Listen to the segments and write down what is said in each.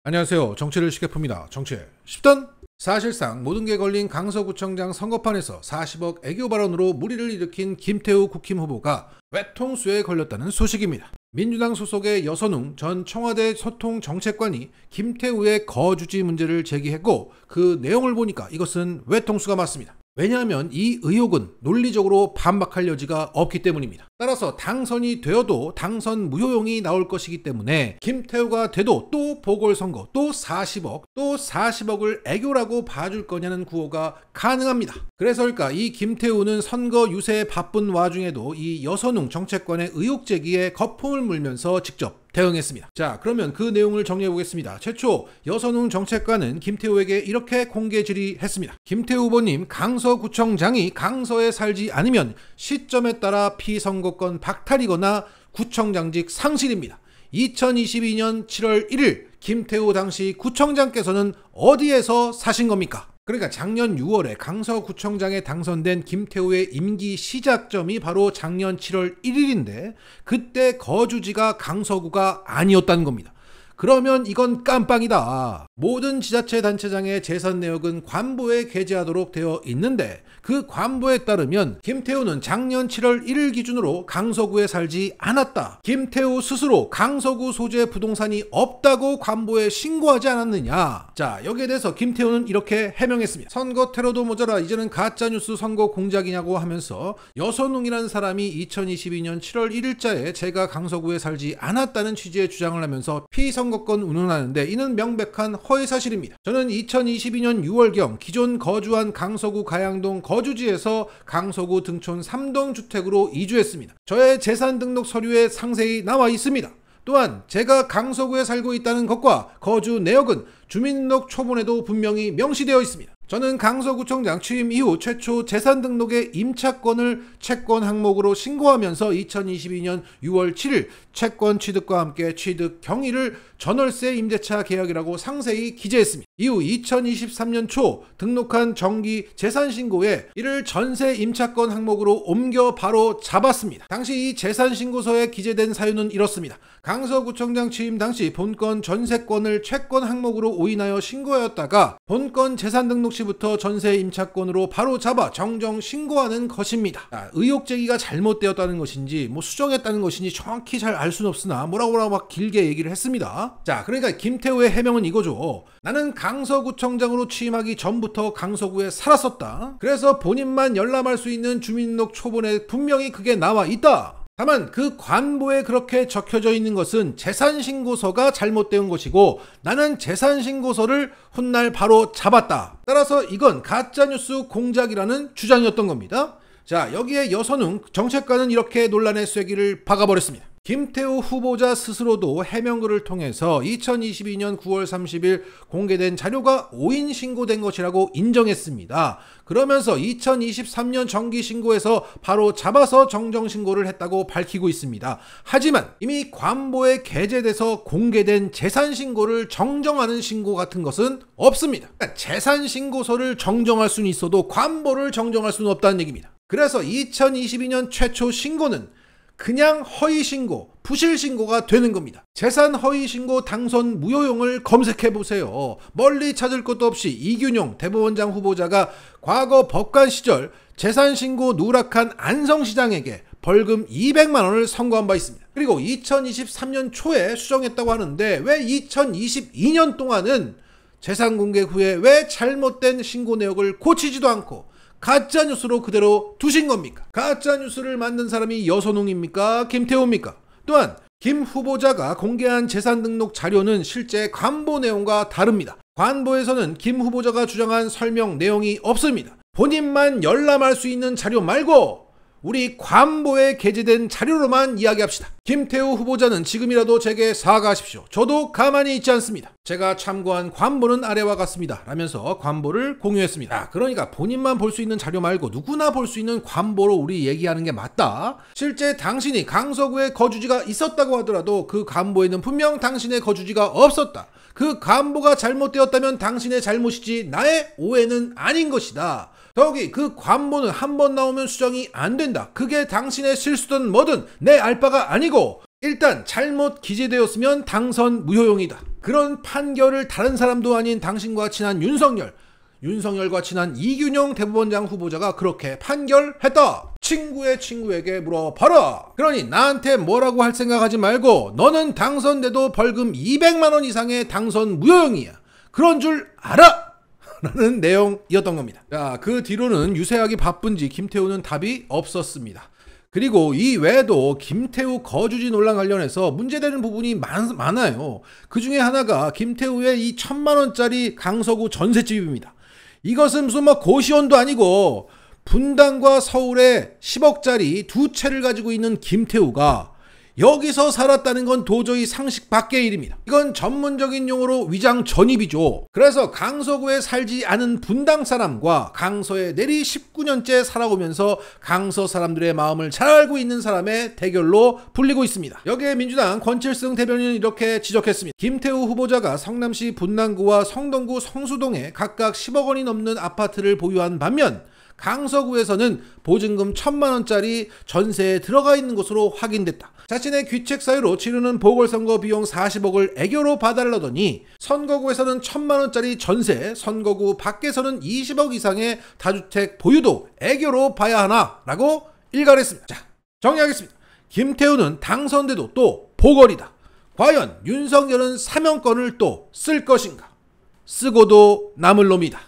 안녕하세요. 정치를 쉽게 풉니다. 정치의 10단! 사실상 모든 게 걸린 강서구청장 선거판에서 40억 애교 발언으로 물의를 일으킨 김태우 국힘 후보가 외통수에 걸렸다는 소식입니다. 민주당 소속의 여선웅 전 청와대 소통정책관이 김태우의 거주지 문제를 제기했고 그 내용을 보니까 이것은 외통수가 맞습니다. 왜냐하면 이 의혹은 논리적으로 반박할 여지가 없기 때문입니다. 따라서 당선이 되어도 당선 무효용이 나올 것이기 때문에 김태우가 돼도 또 보궐선거, 또 40억을 애교라고 봐줄 거냐는 구호가 가능합니다. 그래서일까 이 김태우는 선거 유세에 바쁜 와중에도 이 여선웅 정책관의 의혹 제기에 거품을 물면서 직접 대응했습니다. 자, 그러면 그 내용을 정리해 보겠습니다. 최초 여선웅 정책관은 김태우에게 이렇게 공개 질의했습니다. 김태우 후보님, 강서구청장이 강서에 살지 않으면 시점에 따라 피선거권 박탈이거나 구청장직 상실입니다. 2022년 7월 1일 김태우 당시 구청장께서는 어디에서 사신 겁니까? 그러니까 작년 6월에 강서구청장에 당선된 김태우의 임기 시작점이 바로 작년 7월 1일인데 그때 거주지가 강서구가 아니었다는 겁니다. 그러면 이건 깜빵이다. 모든 지자체 단체장의 재산 내역은 관보에 게재하도록 되어 있는데 그 관보에 따르면 김태우는 작년 7월 1일 기준으로 강서구에 살지 않았다. 김태우 스스로 강서구 소재 부동산이 없다고 관보에 신고하지 않았느냐. 자, 여기에 대해서 김태우는 이렇게 해명했습니다. 선거 테러도 모자라 이제는 가짜뉴스 선거 공작이냐고 하면서 여선웅이라는 사람이 2022년 7월 1일자에 제가 강서구에 살지 않았다는 취지의 주장을 하면서 피선거권 운운하는데 이는 명백한 허위사실입니다. 저는 2022년 6월경 기존 거주한 강서구 가양동 거주지에서 강서구 등촌 3동 주택으로 이주했습니다. 저의 재산 등록 서류에 상세히 나와 있습니다. 또한 제가 강서구에 살고 있다는 것과 거주 내역은 주민등록 초본에도 분명히 명시되어 있습니다. 저는 강서구청장 취임 이후 최초 재산 등록의 임차권을 채권 항목으로 신고하면서 2022년 6월 7일 채권 취득과 함께 취득 경위를 전월세 임대차 계약이라고 상세히 기재했습니다. 이후 2023년 초 등록한 정기 재산신고에 이를 전세 임차권 항목으로 옮겨 바로 잡았습니다. 당시 이 재산신고서에 기재된 사유는 이렇습니다. 강서구청장 취임 당시 본건 전세권을 채권 항목으로 오인하여 신고하였다가 본건 재산 등록 시부터 전세 임차권으로 바로 잡아 정정 신고하는 것입니다. 자, 의혹 제기가 잘못되었다는 것인지 수정했다는 것인지 정확히 잘 알 수는 없으나 뭐라고 막 길게 얘기를 했습니다. 자, 그러니까 김태우의 해명은 이거죠. 나는 강서구청장으로 취임하기 전부터 강서구에 살았었다. 그래서 본인만 열람할 수 있는 주민등록 초본에 분명히 그게 나와 있다. 다만 그 관보에 그렇게 적혀져 있는 것은 재산신고서가 잘못된 것이고 나는 재산신고서를 훗날 바로 잡았다. 따라서 이건 가짜뉴스 공작이라는 주장이었던 겁니다. 자, 여기에 여선웅 정책관은 이렇게 논란의 쐐기를 박아버렸습니다. 김태우 후보자 스스로도 해명글을 통해서 2022년 9월 30일 공개된 자료가 오인 신고된 것이라고 인정했습니다. 그러면서 2023년 정기신고에서 바로 잡아서 정정신고를 했다고 밝히고 있습니다. 하지만 이미 관보에 게재돼서 공개된 재산신고를 정정하는 신고 같은 것은 없습니다. 그러니까 재산신고서를 정정할 수는 있어도 관보를 정정할 수는 없다는 얘기입니다. 그래서 2022년 최초 신고는 그냥 허위신고, 부실신고가 되는 겁니다. 재산 허위신고 당선 무효용을 검색해보세요. 멀리 찾을 것도 없이 이균용 대법원장 후보자가 과거 법관 시절 재산신고 누락한 안성시장에게 벌금 200만 원을 선고한 바 있습니다. 그리고 2023년 초에 수정했다고 하는데 왜 2022년 동안은 재산 공개 후에 왜 잘못된 신고 내역을 고치지도 않고 가짜뉴스로 그대로 두신 겁니까? 가짜뉴스를 만든 사람이 여선웅입니까? 김태우입니까? 또한 김 후보자가 공개한 재산 등록 자료는 실제 관보 내용과 다릅니다. 관보에서는 김 후보자가 주장한 설명 내용이 없습니다. 본인만 열람할 수 있는 자료 말고 우리 관보에 게재된 자료로만 이야기합시다. 김태우 후보자는 지금이라도 제게 사과하십시오. 저도 가만히 있지 않습니다. 제가 참고한 관보는 아래와 같습니다. 라면서 관보를 공유했습니다. 그러니까 본인만 볼 수 있는 자료 말고 누구나 볼 수 있는 관보로 우리 얘기하는 게 맞다. 실제 당신이 강서구에 거주지가 있었다고 하더라도 그 관보에는 분명 당신의 거주지가 없었다. 그 관보가 잘못되었다면 당신의 잘못이지 나의 오해는 아닌 것이다. 더욱이 그 관보는 한 번 나오면 수정이 안 된다. 그게 당신의 실수든 뭐든 내 알 바가 아니고 일단 잘못 기재되었으면 당선 무효용이다. 그런 판결을 다른 사람도 아닌 당신과 친한 윤석열과 친한 이균용 대법원장 후보자가 그렇게 판결했다. 친구의 친구에게 물어봐라. 그러니 나한테 뭐라고 할 생각하지 말고 너는 당선돼도 벌금 200만 원 이상의 당선 무효형이야. 그런 줄 알아! 라는 내용이었던 겁니다. 자, 그 뒤로는 유세하기 바쁜지 김태우는 답이 없었습니다. 그리고 이 외에도 김태우 거주지 논란 관련해서 문제되는 부분이 많아요. 그 중에 하나가 김태우의 이 1,000만 원짜리 강서구 전셋집입니다. 이것은 무슨 고시원도 아니고 분당과 서울에 10억짜리 두 채를 가지고 있는 김태우가 여기서 살았다는 건 도저히 상식 밖의 일입니다. 이건 전문적인 용어로 위장 전입이죠. 그래서 강서구에 살지 않은 분당 사람과 강서에 내리 19년째 살아오면서 강서 사람들의 마음을 잘 알고 있는 사람의 대결로 불리고 있습니다. 여기에 민주당 권칠승 대변인은 이렇게 지적했습니다. 김태우 후보자가 성남시 분당구와 성동구 성수동에 각각 10억 원이 넘는 아파트를 보유한 반면 강서구에서는 보증금 1,000만 원짜리 전세에 들어가 있는 것으로 확인됐다. 자신의 귀책 사유로 치르는 보궐선거 비용 40억을 애교로 봐달라더니 선거구에서는 1,000만 원짜리 전세, 선거구 밖에서는 20억 이상의 다주택 보유도 애교로 봐야 하나? 라고 일갈했습니다. 자, 정리하겠습니다. 김태우는 당선돼도 또 보궐이다. 과연 윤석열은 사면권을 또 쓸 것인가? 쓰고도 남을 놈이다.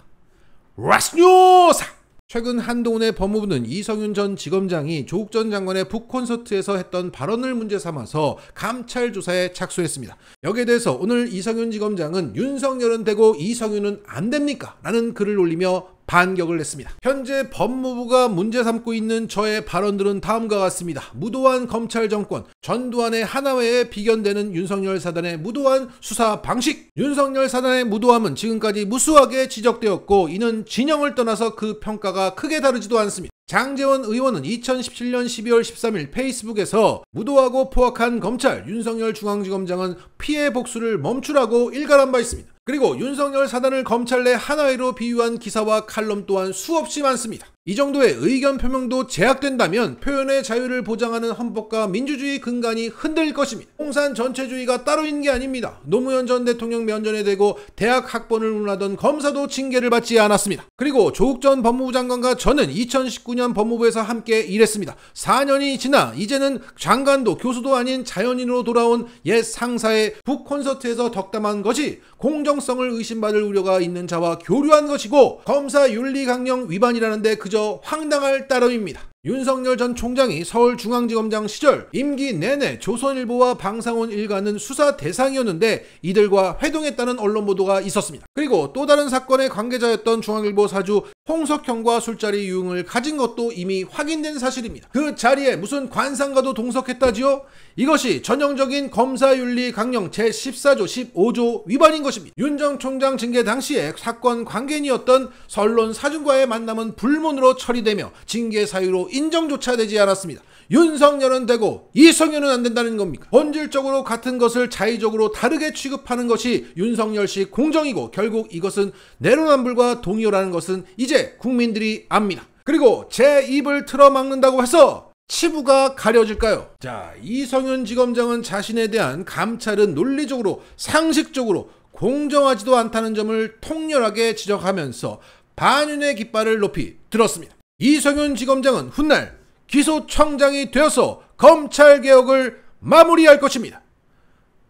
라스뉴사! 최근 한동훈의 법무부는 이성윤 전 지검장이 조국 전 장관의 북콘서트에서 했던 발언을 문제 삼아서 감찰 조사에 착수했습니다. 여기에 대해서 오늘 이성윤 지검장은 윤석열은 되고 이성윤은 안 됩니까? 라는 글을 올리며 반격을 했습니다. 현재 법무부가 문제 삼고 있는 저의 발언들은 다음과 같습니다. 무도한 검찰 정권, 전두환의 하나회에 비견되는 윤석열 사단의 무도한 수사 방식. 윤석열 사단의 무도함은 지금까지 무수하게 지적되었고 이는 진영을 떠나서 그 평가가 크게 다르지도 않습니다. 장제원 의원은 2017년 12월 13일 페이스북에서 무도하고 포악한 검찰, 윤석열 중앙지검장은 피해 복수를 멈추라고 일갈한 바 있습니다. 그리고 윤석열 사단을 검찰 내 하나회로 비유한 기사와 칼럼 또한 수없이 많습니다. 이 정도의 의견 표명도 제약된다면 표현의 자유를 보장하는 헌법과 민주주의 근간이 흔들릴 것입니다. 공산 전체주의가 따로 있는 게 아닙니다. 노무현 전 대통령 면전에 대고 대학 학번을 운운하던 검사도 징계를 받지 않았습니다. 그리고 조국 전 법무부 장관과 저는 2019년 법무부에서 함께 일했습니다. 4년이 지나 이제는 장관도 교수도 아닌 자연인으로 돌아온 옛 상사의 북콘서트에서 덕담한 것이 공정성을 의심받을 우려가 있는 자와 교류한 것이고 검사 윤리 강령 위반이라는데 그저 황당할 따름입니다. 윤석열 전 총장이 서울중앙지검장 시절 임기 내내 조선일보와 방상훈 일가는 수사 대상이었는데 이들과 회동했다는 언론 보도가 있었습니다. 그리고 또 다른 사건의 관계자였던 중앙일보 사주 홍석현과 술자리 유흥을 가진 것도 이미 확인된 사실입니다. 그 자리에 무슨 관상가도 동석했다지요? 이것이 전형적인 검사윤리 강령 제14조 15조 위반인 것입니다. 윤 전 총장 징계 당시에 사건 관계인이었던 설론 사중과의 만남은 불문으로 처리되며 징계 사유로 인정조차 되지 않았습니다. 윤석열은 되고 이성윤은 안 된다는 겁니까? 본질적으로 같은 것을 자의적으로 다르게 취급하는 것이 윤석열식 공정이고 결국 이것은 내로남불과 동의어라는 것은 이제 국민들이 압니다. 그리고 제 입을 틀어막는다고 해서 치부가 가려질까요? 자, 이성윤 지검장은 자신에 대한 감찰은 논리적으로 상식적으로 공정하지도 않다는 점을 통렬하게 지적하면서 반윤의 깃발을 높이 들었습니다. 이성윤 지검장은 훗날 기소청장이 되어서 검찰개혁을 마무리할 것입니다.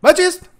마치겠습니다.